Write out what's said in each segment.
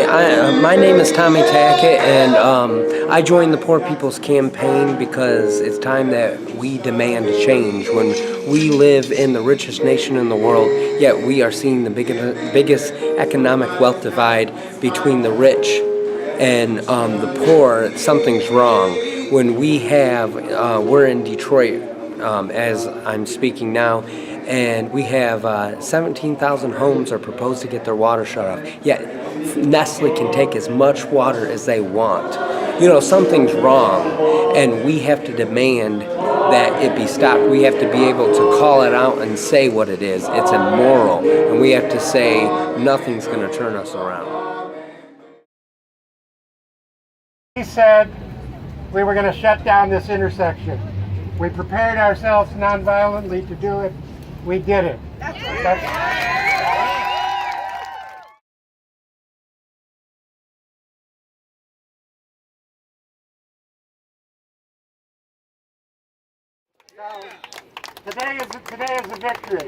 my name is Tommy Tackett, and I joined the Poor People's Campaign because it's time that we demand change. When we live in the richest nation in the world, yet we are seeing the biggest economic wealth divide between the rich and the poor. Something's wrong. When we have, we're in Detroit as I'm speaking now, and we have 17,000 homes are proposed to get their water shut off. Yet Nestle can take as much water as they want. You know, something's wrong, and we have to demand that it be stopped. We have to be able to call it out and say what it is. It's immoral, and we have to say nothing's going to turn us around. We said we were going to shut down this intersection. We prepared ourselves nonviolently to do it. We did it. Today is a victory.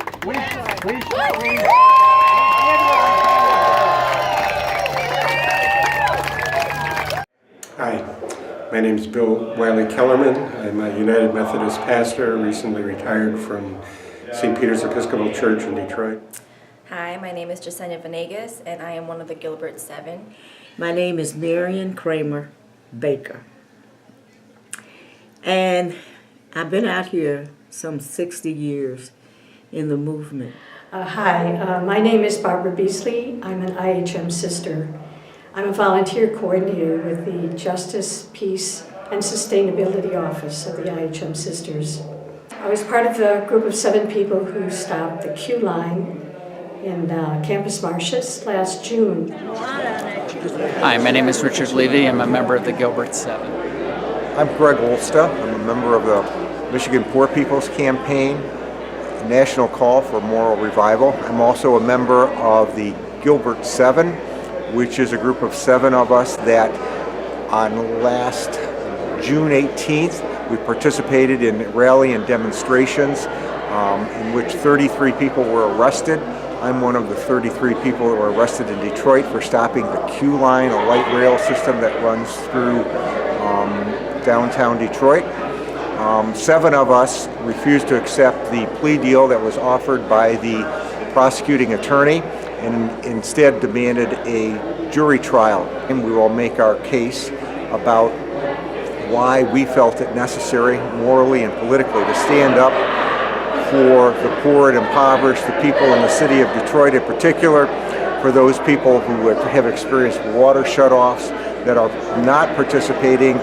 Hi, my name is Bill Wiley Kellerman. I'm a United Methodist pastor, recently retired from St. Peter's Episcopal Church in Detroit. Hi, my name is Jasenia Venegas, and I am one of the Gilbert 7. My name is Marion Kramer Baker. And I've been out here some 60 years in the movement. Hi, my name is Barbara Beasley. I'm an IHM sister. I'm a volunteer coordinator with the Justice, Peace, and Sustainability Office of the IHM Sisters. I was part of a group of 7 people who stopped the Q line in Campus Martius last June. Hi, my name is Richard Levy. I'm a member of the Gilbert 7. I'm Greg Olsta. I'm a member of the Michigan Poor People's Campaign, a national call for moral revival. I'm also a member of the Gilbert 7, which is a group of 7 of us that on last June 18th, we participated in rally and demonstrations in which 33 people were arrested. I'm one of the 33 people that were arrested in Detroit for stopping the Q line, a light rail system that runs through downtown Detroit. 7 of us refused to accept the plea deal that was offered by the prosecuting attorney and instead demanded a jury trial. And we will make our case about why we felt it necessary, morally and politically, to stand up for the poor and impoverished, the people in the city of Detroit in particular, for those people who have experienced water shutoffs, that are not participating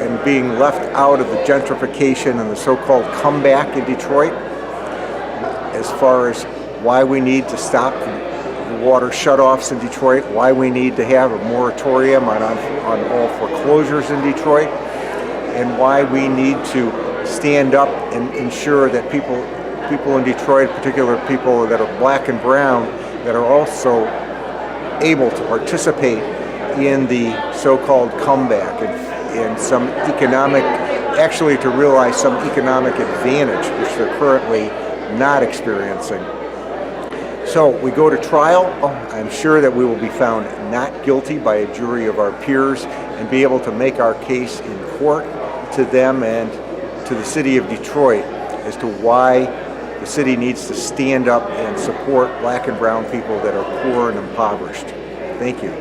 and being left out of the gentrification and the so-called comeback in Detroit, as far as why we need to stop the water shutoffs in Detroit, why we need to have a moratorium on all foreclosures in Detroit, and why we need to stand up and ensure that people in Detroit, particularly people that are black and brown, that are also able to participate in the so-called comeback and some economic, actually to realize some economic advantage which they're currently not experiencing. So we go to trial. I'm sure that we will be found not guilty by a jury of our peers and be able to make our case in court to them and to the city of Detroit as to why the city needs to stand up and support black and brown people that are poor and impoverished. Thank you.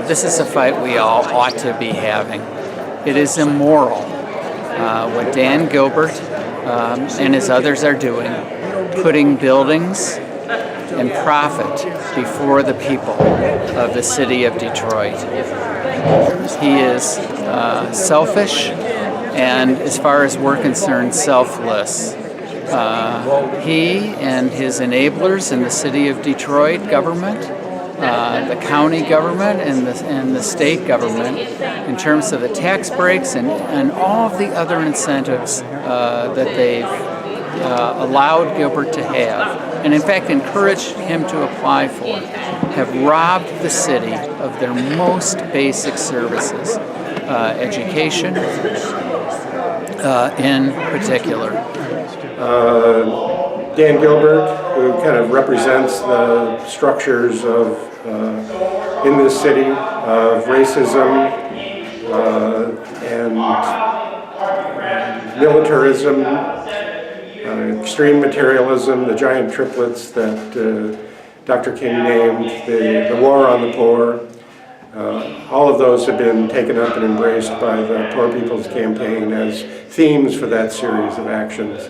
This is a fight we all ought to be having. It is immoral what Dan Gilbert and his others are doing, putting buildings and profit before the people of the city of Detroit. He is selfish and, as far as we're concerned, selfless. He and his enablers in the city of Detroit government, the county government and the state government, in terms of the tax breaks and all of the other incentives that they've allowed Gilbert to have, and in fact encouraged him to apply for, have robbed the city of their most basic services, education in particular. Dan Gilbert, who kind of represents the structures of in this city of racism and militarism, extreme materialism, the giant triplets that Dr. King named, the war on the poor. All of those have been taken up and embraced by the Poor People's Campaign as themes for that series of actions.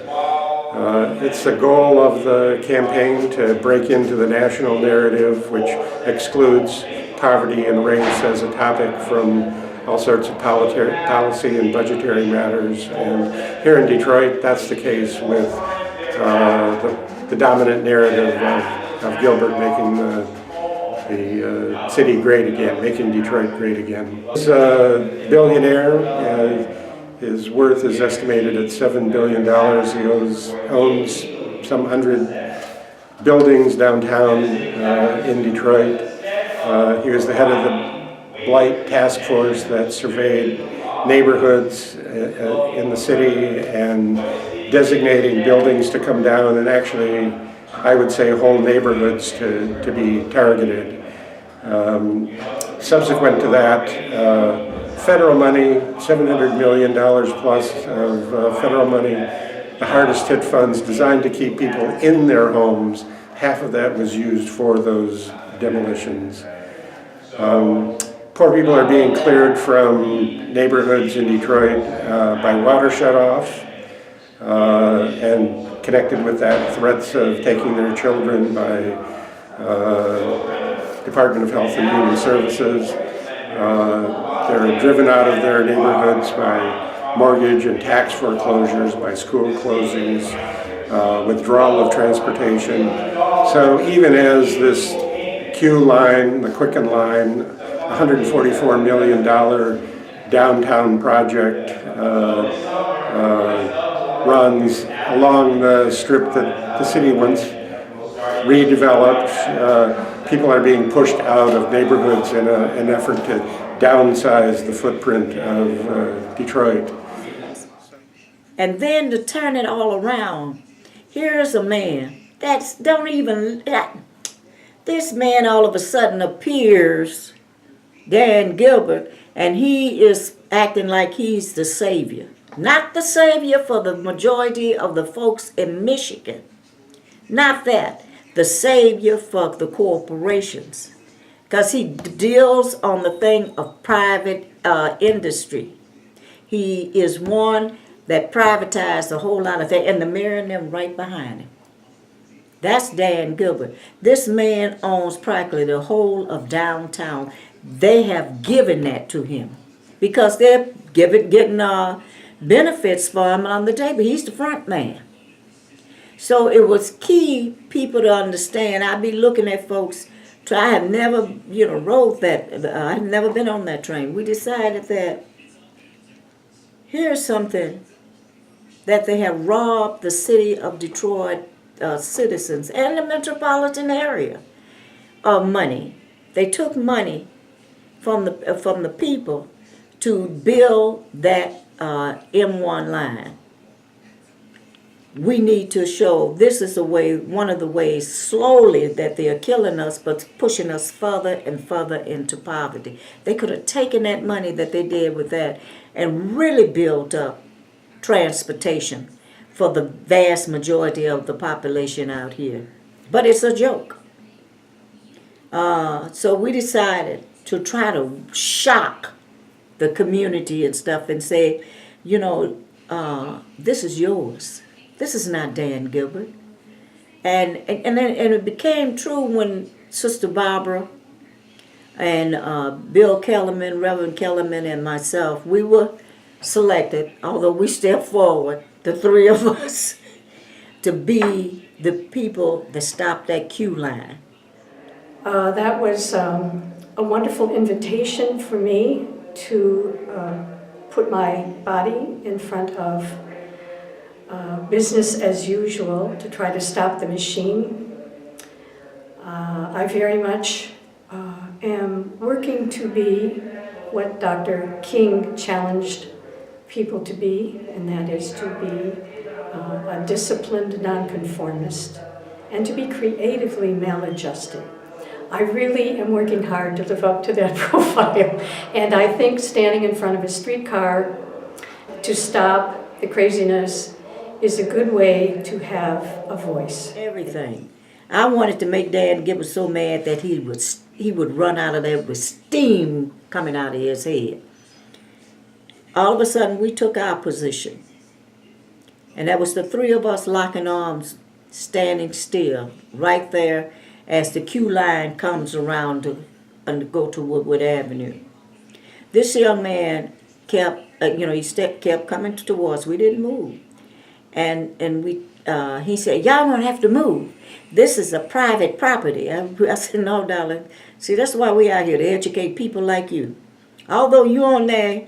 It's the goal of the campaign to break into the national narrative, which excludes poverty and race as a topic from all sorts of policy and budgetary matters. And here in Detroit, that's the case with the dominant narrative of Gilbert making the city great again, making Detroit great again. He's a billionaire. His worth is estimated at $7 billion. He owns some 100 buildings downtown in Detroit. He was the head of the Blight Task Force that surveyed neighborhoods in the city and designating buildings to come down, and actually, I would say, whole neighborhoods to be targeted. Subsequent to that, federal money, $700 million plus of federal money, the hardest hit funds designed to keep people in their homes. Half of that was used for those demolitions. Poor people are being cleared from neighborhoods in Detroit by water shutoff, and connected with that, threats of taking their children by Department of Health and Human Services. They're driven out of their neighborhoods by mortgage and tax foreclosures, by school closings, withdrawal of transportation. So even as this Q line, the Quicken line, $144 million downtown project runs along the strip that the city once redeveloped. People are being pushed out of neighborhoods in an effort to downsize the footprint of Detroit. And then to turn it all around, here's a man that's this man all of a sudden appears, Dan Gilbert, and he is acting like he's the savior. Not the savior for the majority of the folks in Michigan. Not that. The savior for the corporations. Because he deals on the thing of private industry. He is one that privatized a whole lot of things, and the mayor and them right behind him. That's Dan Gilbert. This man owns practically the whole of downtown. They have given that to him because they're getting benefits for him on the table. He's the front man. So it was key people to understand. I'd be looking at folks. I have never, rode that. I've never been on that train. We decided that here's something that they have robbed the city of Detroit citizens and the metropolitan area of money. They took money from the people to build that M1 line. We need to show this is one of the ways slowly that they are killing us, but pushing us further and further into poverty. They could have taken that money that they did with that and really built up transportation for the vast majority of the population out here. But it's a joke. So we decided to try to shock the community and stuff and say, this is yours. This is not Dan Gilbert. And it became true when Sister Barbara and Bill Kellerman, Reverend Kellerman, and myself, we were selected, although we stepped forward, the three of us, to be the people that stopped that queue line. That was a wonderful invitation for me to put my body in front of business as usual to try to stop the machine. I very much am working to be what Dr. King challenged people to be, and that is to be a disciplined nonconformist and to be creatively maladjusted. I really am working hard to live up to that profile. And I think standing in front of a streetcar to stop the craziness is a good way to have a voice. Everything. I wanted to make Dan Gilbert so mad that he would run out of there with steam coming out of his head. All of a sudden, we took our position. And that was the three of us locking arms, standing still, right there as the queue line comes around to go to Woodward Avenue. This young man kept, kept coming towards us. We didn't move. And he said, y'all don't have to move. This is a private property. I said, no, darling. See, that's why we out here, to educate people like you. Although you on there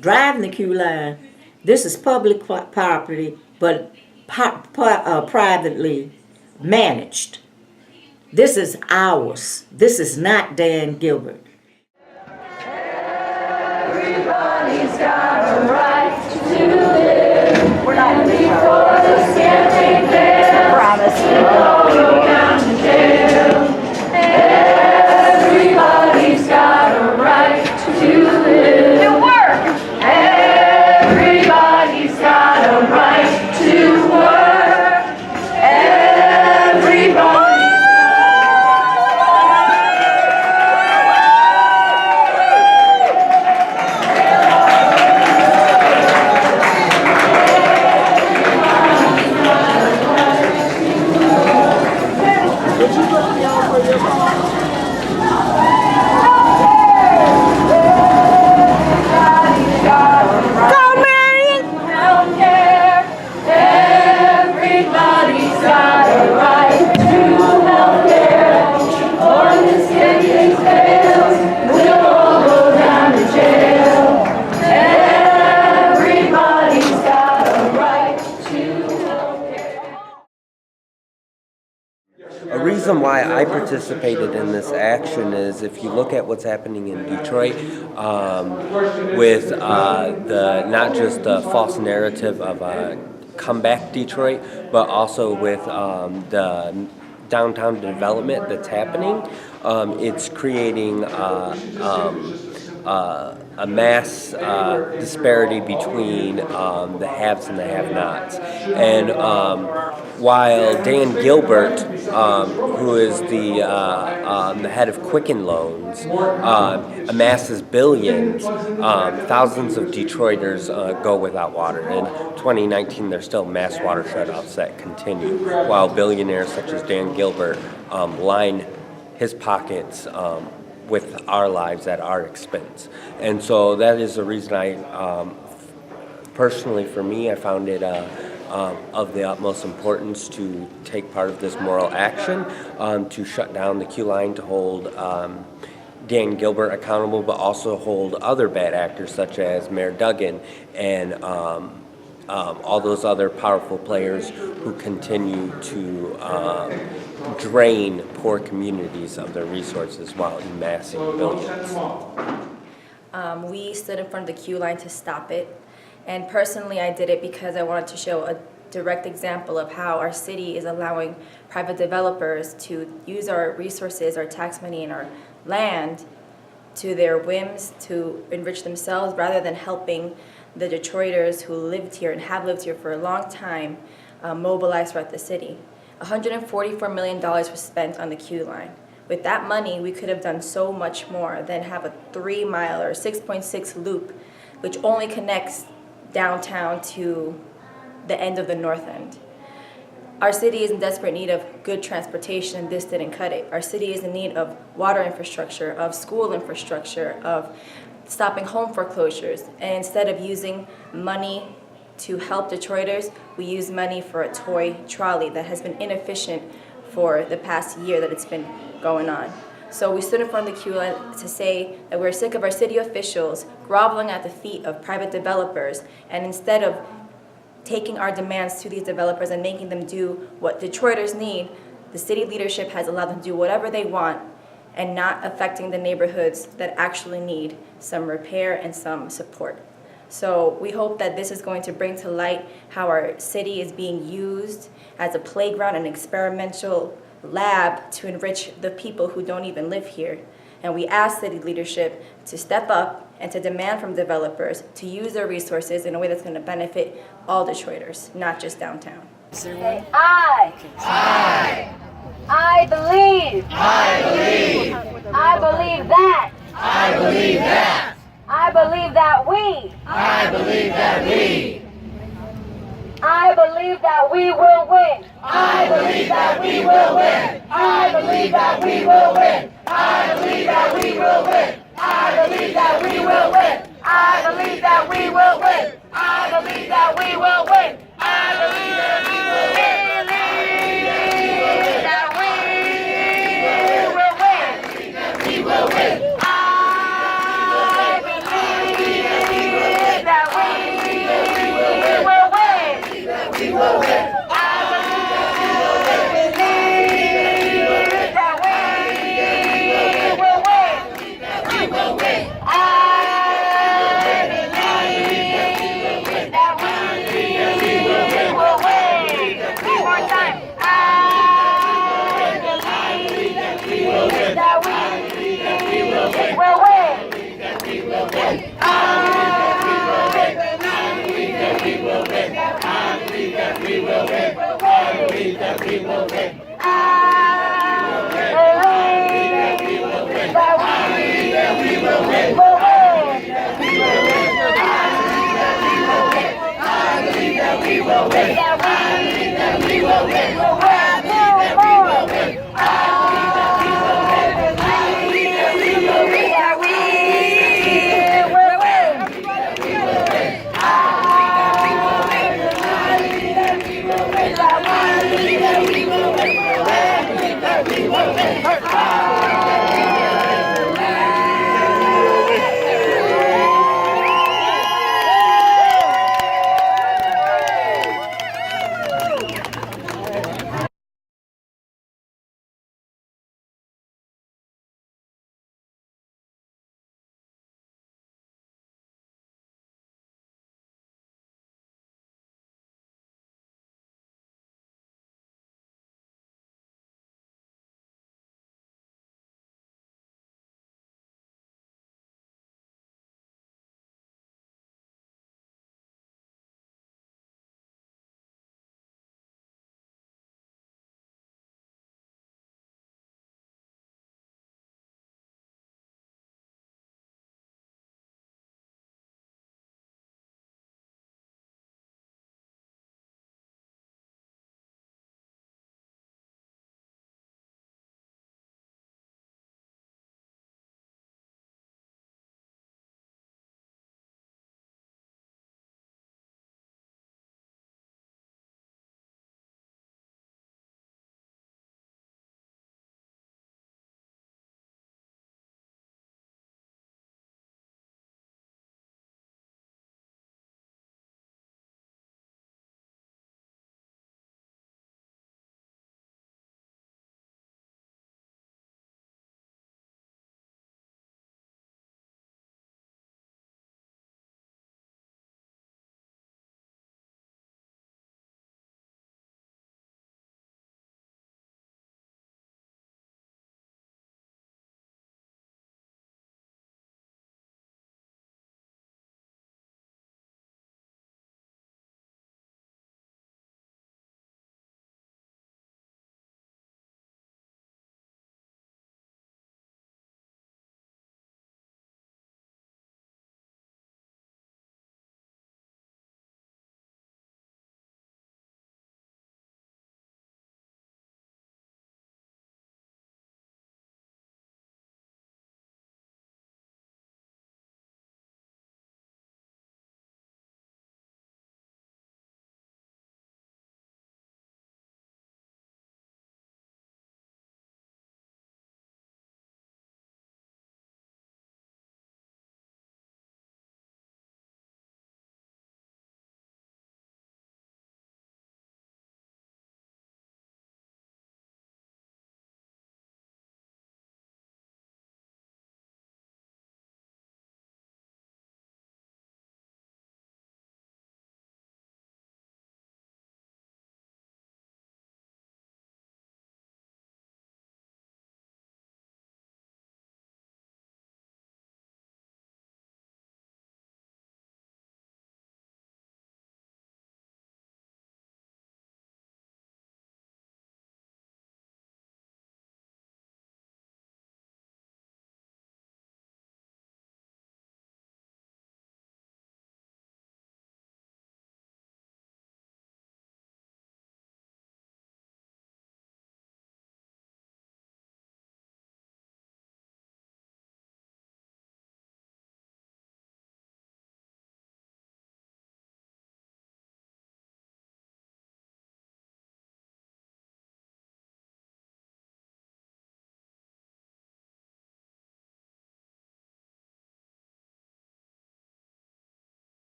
driving the queue line, this is public property, but privately managed. This is ours. This is not Dan Gilbert. Everybody's got a right to live. We're not before the campaign fails. Promise. Go down to jail. Everybody's got a right to live. To work. Everybody's got a right to work. Everybody. A reason why I participated in this action is if you look at what's happening in Detroit with the not just the false narrative of comeback Detroit, but also with the downtown development that's happening, it's creating a mass disparity between the haves and the have-nots. And while Dan Gilbert, who is the head of Quicken Loans, amasses billions, thousands of Detroiters go without water. In 2019, there's still mass water shutoffs that continue, while billionaires such as Dan Gilbert line his pockets with our lives at our expense. And so that is the reason I, personally for me, I found it of the utmost importance to take part of this moral action, to shut down the queue line, to hold Dan Gilbert accountable, but also hold other bad actors such as Mayor Duggan and all those other powerful players who continue to drain poor communities of their resources while amassing billions. We stood in front of the queue line to stop it. And personally, I did it because I wanted to show a direct example of how our city is allowing private developers to use our resources, our tax money, and our land to their whims to enrich themselves rather than helping the Detroiters who lived here and have lived here for a long time mobilize throughout the city. $144 million was spent on the queue line. With that money, we could have done so much more than have a 3-mile or 6.6 loop, which only connects downtown to the end of the north end. Our city is in desperate need of good transportation, and this didn't cut it. Our city is in need of water infrastructure, of school infrastructure, of stopping home foreclosures. And instead of using money to help Detroiters, we use money for a toy trolley that has been inefficient for the past year that it's been going on. So we stood in front of the queue line to say that we're sick of our city officials groveling at the feet of private developers, and instead of taking our demands to these developers and making them do what Detroiters need, the city leadership has allowed them to do whatever they want and not affecting the neighborhoods that actually need some repair and some support. So we hope that this is going to bring to light how our city is being used as a playground and experimental lab to enrich the people who don't even live here. And we ask city leadership to step up and to demand from developers to use their resources in a way that's going to benefit all Detroiters, not just downtown. Say, I believe. I believe. I believe that. I believe that. I believe that we. I believe that we. I believe that we will win. I believe that we will win. I believe that we will win. I believe that we will win. I believe that we will win. I believe that we will win. I believe that we will win. I believe that we will win. That we will win. I believe that we will win. We will win. I believe that we will win. We will win. I believe that we will win. One more time. I believe that we will win. That we will win. I believe that we will win. I believe that we will win. I believe that we will win. I believe that we will win. I believe that we will win. I believe that we will win.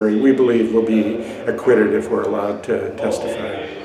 We believe we'll be acquitted if we're allowed to testify.